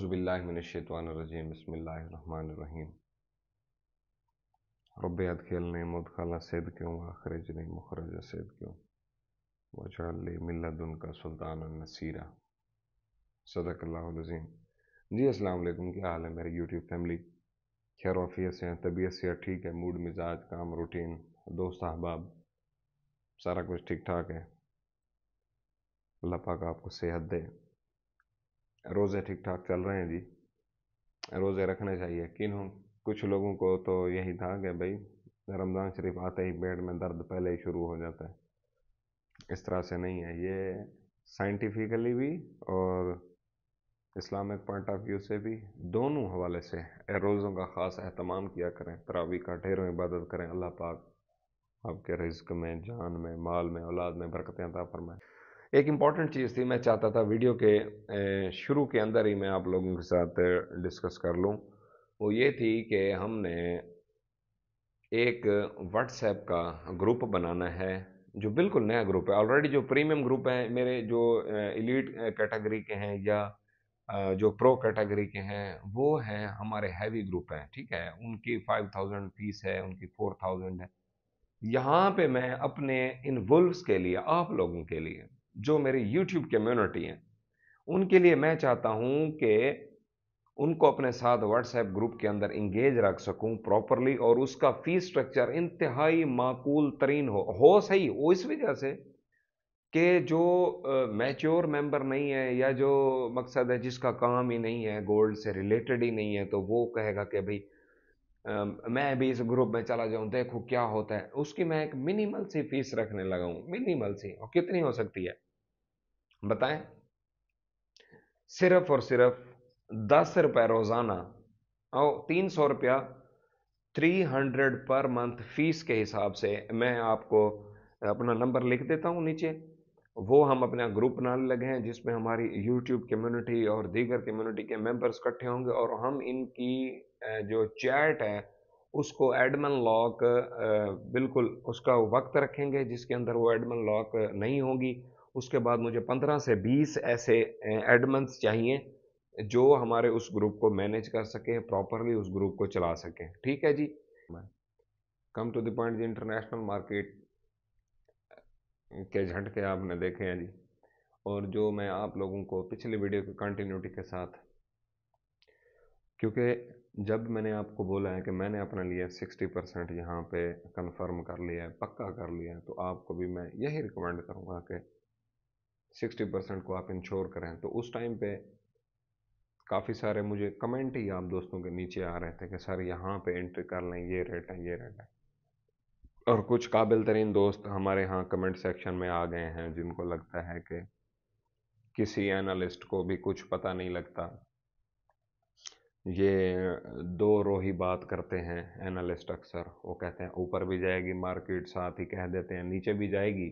औज़ुबिल्लाहिमिनश्शैतानिर्रजीम बिस्मिल्लाहिर्रहमानिर्रहीम रब्बि अदखिलनी मुदखला सिद्क़िन व अख़रिजनी मुख़रज सिद्क़िन वजअल ली मिन लदुनका सुल्तानन नसीरा। सदक़ल्लाहुल अज़ीम। जी अस्सलाम वालेकुम, क्या हाल है मेरी यूट्यूब फैमिली? खैर आफियत से हैं, तबीयत से ठीक है, मूड मिजाज काम रूटीन दोस्त अहबाब सारा कुछ ठीक ठाक है। अल्लाह पाक आपको सेहत दे। रोज़े ठीक ठाक चल रहे हैं जी, रोज़े रखने चाहिए। कुछ लोगों को तो यही था कि भाई रमज़ान शरीफ आते ही पेट में दर्द पहले ही शुरू हो जाता है। इस तरह से नहीं है, ये साइंटिफिकली भी और इस्लामिक पॉइंट ऑफ व्यू से भी, दोनों हवाले से रोज़ों का ख़ास एहतमाम किया करें, तरावी का ढेरों इबादत करें। अल्लाह पाक आपके रिज़्क़ में, जान में, माल में, औलाद में बरकतें अता फरमाए। एक इम्पॉर्टेंट चीज़ थी, मैं चाहता था वीडियो के शुरू के अंदर ही मैं आप लोगों के साथ डिस्कस कर लूँ। वो ये थी कि हमने एक व्हाट्सएप का ग्रुप बनाना है, जो बिल्कुल नया ग्रुप है। ऑलरेडी जो प्रीमियम ग्रुप है मेरे, जो एलीट कैटेगरी के हैं या जो प्रो कैटेगरी के हैं, वो हैं हमारे हैवी ग्रुप हैं, ठीक है। उनकी 5000 फीस है, उनकी 4000 है। यहाँ पे मैं अपने इन वुल्व्स के लिए, आप लोगों के लिए, जो मेरी यूट्यूब कम्युनिटी है, उनके लिए मैं चाहता हूँ कि उनको अपने साथ व्हाट्सएप ग्रुप के अंदर इंगेज रख सकूं प्रॉपरली, और उसका फीस स्ट्रक्चर इंतहाई माकूल तरीन हो सही हो, इस वजह से कि जो मैच्योर मेंबर नहीं है, या जो मकसद है जिसका काम ही नहीं है, गोल्ड से रिलेटेड ही नहीं है, तो वो कहेगा कि भाई मैं भी इस ग्रुप में चला जाऊं, देखो क्या होता है। उसकी मैं एक मिनिमल सी फीस रखने लगा हूं, मिनिमल सी। और कितनी हो सकती है बताएं? सिर्फ और सिर्फ 10 रुपए रोजाना और 300 रुपया 300 पर मंथ फीस के हिसाब से। मैं आपको अपना नंबर लिख देता हूं नीचे, वो हम अपना ग्रुप बनाने लगे हैं, जिसमें हमारी यूट्यूब कम्युनिटी और दीगर कम्युनिटी के मेंबर्स इकट्ठे होंगे, और हम इनकी जो चैट है उसको एडमिन लॉक बिल्कुल उसका वक्त रखेंगे, जिसके अंदर वो एडमिन लॉक नहीं होगी। उसके बाद मुझे 15 से 20 ऐसे एडमिन्स चाहिए जो हमारे उस ग्रुप को मैनेज कर सकें, प्रॉपरली उस ग्रुप को चला सकें, ठीक है जी। Come to the point, international market के झटके आपने देखे हैं जी। और जो मैं आप लोगों को पिछले वीडियो की कंटिन्यूटी के साथ, क्योंकि जब मैंने आपको बोला है कि मैंने अपने लिए 60% यहाँ पे कंफर्म कर लिया है, पक्का कर लिया है, तो आपको भी मैं यही रिकमेंड करूँगा कि 60% को आप इंश्योर करें। तो उस टाइम पे काफ़ी सारे मुझे कमेंट ही आप दोस्तों के नीचे आ रहे थे कि सर यहाँ पे एंट्री कर लें, ये रेट है, ये रेट है। और कुछ काबिल तरीन दोस्त हमारे यहाँ कमेंट सेक्शन में आ गए हैं, जिनको लगता है कि किसी एनालिस्ट को भी कुछ पता नहीं लगता, ये दो रोही बात करते हैं एनालिस्ट अक्सर। वो कहते हैं ऊपर भी जाएगी मार्केट, साथ ही कह देते हैं नीचे भी जाएगी।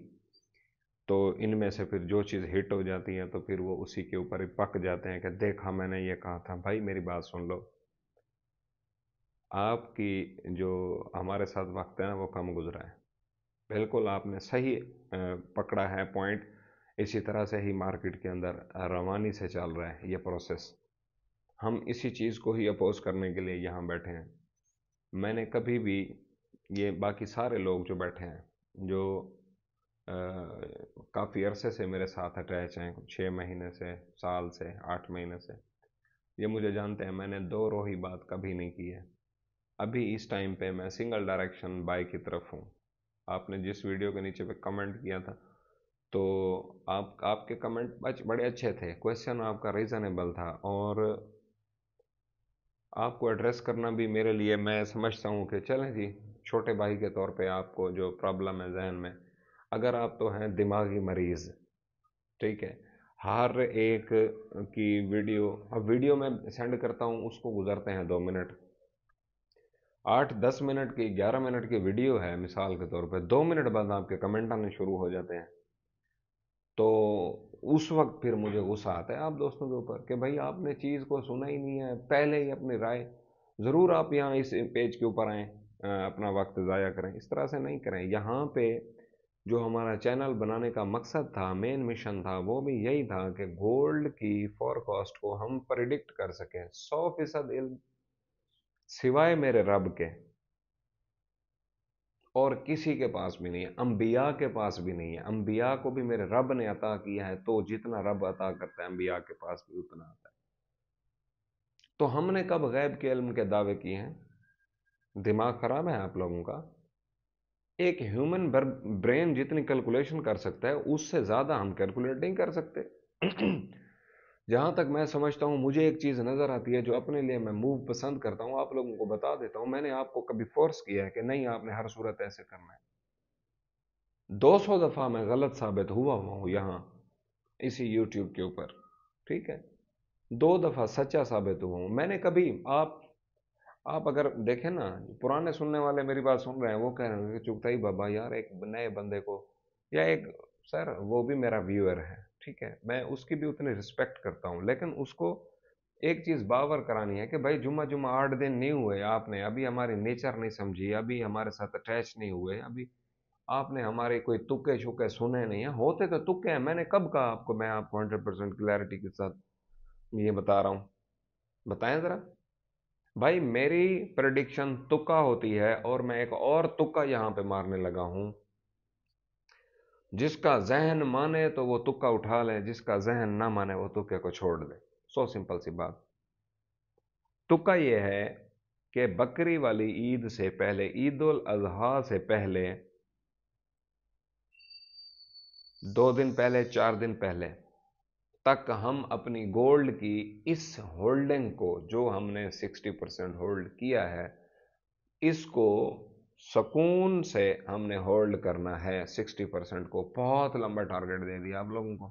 तो इनमें से फिर जो चीज़ हिट हो जाती है तो फिर वो उसी के ऊपर ही पक जाते हैं कि देखा मैंने ये कहा था। भाई मेरी बात सुन लो, आपकी जो हमारे साथ वक्त है ना, वो कम गुजरा है। बिल्कुल आपने सही पकड़ा है पॉइंट। इसी तरह से ही मार्केट के अंदर रवानी से चल रहा है ये प्रोसेस। हम इसी चीज़ को ही अपोज करने के लिए यहाँ बैठे हैं। मैंने कभी भी, ये बाकी सारे लोग जो बैठे हैं, जो काफ़ी अरसे से मेरे साथ अटैच हैं, 6 महीने से, साल से, 8 महीने से, ये मुझे जानते हैं, मैंने दो रोही बात कभी नहीं की है। अभी इस टाइम पे मैं सिंगल डायरेक्शन बाय की तरफ हूँ। आपने जिस वीडियो के नीचे पे कमेंट किया था, तो आपके कमेंट बड़े अच्छे थे, क्वेश्चन आपका रीज़नेबल था, और आपको एड्रेस करना भी मेरे लिए, मैं समझता हूँ कि चलें जी, छोटे भाई के तौर पे आपको जो प्रॉब्लम है जहन में, अगर आप तो हैं दिमागी मरीज़, ठीक है, हर एक की वीडियो, अब वीडियो मैं सेंड करता हूँ उसको गुजरते हैं 2 मिनट, 8-10 मिनट की, 11 मिनट की वीडियो है मिसाल के तौर पे, 2 मिनट बाद आपके कमेंट आने शुरू हो जाते हैं। तो उस वक्त फिर मुझे गुस्सा आता है आप दोस्तों के ऊपर कि भाई आपने चीज़ को सुना ही नहीं है, पहले ही अपनी राय। ज़रूर आप यहाँ इस पेज के ऊपर आएँ, अपना वक्त ज़ाया करें, इस तरह से नहीं करें। यहाँ पे जो हमारा चैनल बनाने का मकसद था, मेन मिशन था, वो भी यही था कि गोल्ड की फोरकास्ट को हम प्रिडिक्ट कर सकें। 100% इल्म सिवाय मेरे रब के और किसी के पास भी नहीं है, अंबिया के पास भी नहीं है। अंबिया को भी मेरे रब ने अता किया है, तो जितना रब अता करता है अंबिया के पास भी उतना आता है। तो हमने कब गैब के इल्म के दावे किए हैं? दिमाग खराब है आप लोगों का। एक ह्यूमन ब्रेन जितनी कैलकुलेशन कर सकता है उससे ज्यादा हम कैलकुलेट नहीं कर सकते। जहां तक मैं समझता हूं, मुझे एक चीज नजर आती है जो अपने लिए मैं मूव पसंद करता हूं, आप लोगों को बता देता हूं। मैंने आपको कभी फोर्स किया है कि नहीं आपने हर सूरत ऐसे करना है? 200 दफा मैं गलत साबित हुआ हूं यहां इसी यूट्यूब के ऊपर, ठीक है? 2 दफा सच्चा साबित हुआ हूं मैंने। कभी आप अगर देखें ना, पुराने सुनने वाले मेरी बात सुन रहे हैं, वो कह रहे हैं कि चुगताई बाबा यार एक नए बंदे को, या एक, सर वो भी मेरा व्यूअर है, ठीक है, मैं उसकी भी उतनी रिस्पेक्ट करता हूं, लेकिन उसको एक चीज बावर करानी है कि भाई जुम्मा जुम्मा 8 दिन नहीं हुए, आपने अभी हमारी नेचर नहीं समझी, अभी हमारे साथ अटैच नहीं हुए, अभी आपने हमारे कोई तुक्के शुक्के सुने नहीं है। होते तो तुक्के हैं, मैंने कब कहा आपको? मैं आपको 100% क्लैरिटी के साथ ये बता रहा हूं, बताएं जरा। भाई मेरी प्रेडिक्शन तुक्का होती है, और मैं एक और तुक्का यहां पे मारने लगा हूं। जिसका जहन माने तो वो तुक्का उठा ले, जिसका जहन ना माने वो तुक्के को छोड़ दे। सो सिंपल सी बात। तुक्का ये है कि बकरी वाली ईद से पहले, ईद उल अजहा से पहले, 2 दिन पहले, 4 दिन पहले तक हम अपनी गोल्ड की इस होल्डिंग को, जो हमने 60% होल्ड किया है, इसको सुकून से हमने होल्ड करना है। 60% को बहुत लंबा टारगेट दे दिया आप लोगों को।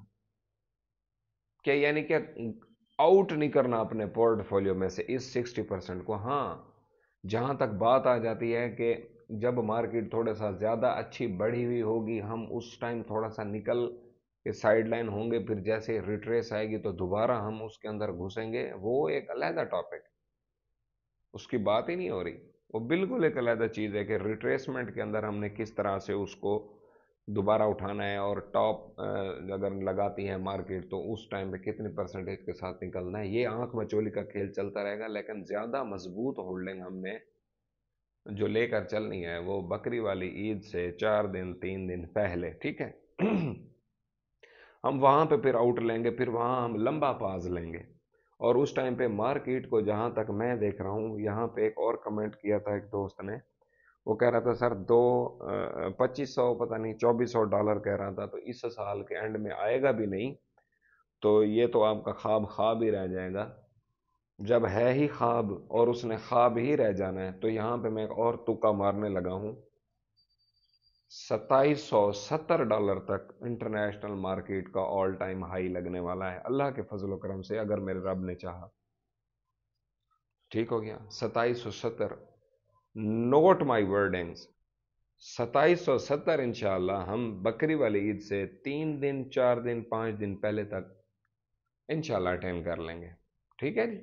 क्या यानी क्या? आउट नहीं करना अपने पोर्टफोलियो में से इस 60% को। हाँ, जहां तक बात आ जाती है कि जब मार्केट थोड़ा सा ज्यादा अच्छी बढ़ी हुई होगी, हम उस टाइम थोड़ा सा निकल के साइडलाइन होंगे, फिर जैसे रिट्रेस आएगी तो दोबारा हम उसके अंदर घुसेंगे, वो एक अलग टॉपिक, उसकी बात ही नहीं हो रही। वो बिल्कुल एक अलग चीज़ है कि रिट्रेसमेंट के अंदर हमने किस तरह से उसको दोबारा उठाना है, और टॉप अगर लगाती है मार्केट तो उस टाइम पे कितनी परसेंटेज के साथ निकलना है। ये आंख मचोली का खेल चलता रहेगा, लेकिन ज़्यादा मजबूत होल्डिंग हमने जो लेकर चलनी है वो बकरी वाली ईद से 4 दिन 3 दिन पहले, ठीक है? हम वहां पे फिर आउट लेंगे, फिर वहां हम लंबा पाज लेंगे। और उस टाइम पे मार्केट को, जहां तक मैं देख रहा हूं, यहाँ पे एक और कमेंट किया था एक दोस्त ने, वो कह रहा था सर 2500 पता नहीं $2400 कह रहा था, तो इस साल के एंड में आएगा भी नहीं, तो ये तो आपका ख्वाब ख्वाब ही रह जाएगा। जब है ही ख्वाब और उसने ख्वाब ही रह जाना है, तो यहाँ पे मैं एक और तुक्का मारने लगा हूँ। $2770 तक इंटरनेशनल मार्केट का ऑल टाइम हाई लगने वाला है, अल्लाह के फजल करम से, अगर मेरे रब ने चाहा। ठीक हो गया? 2770, नोट माई वर्डिंग्स। 2770 इंशाल्लाह हम बकरी वाली ईद से 3 दिन 4 दिन 5 दिन पहले तक इंशाल्लाह अटेंड कर लेंगे। ठीक है जी?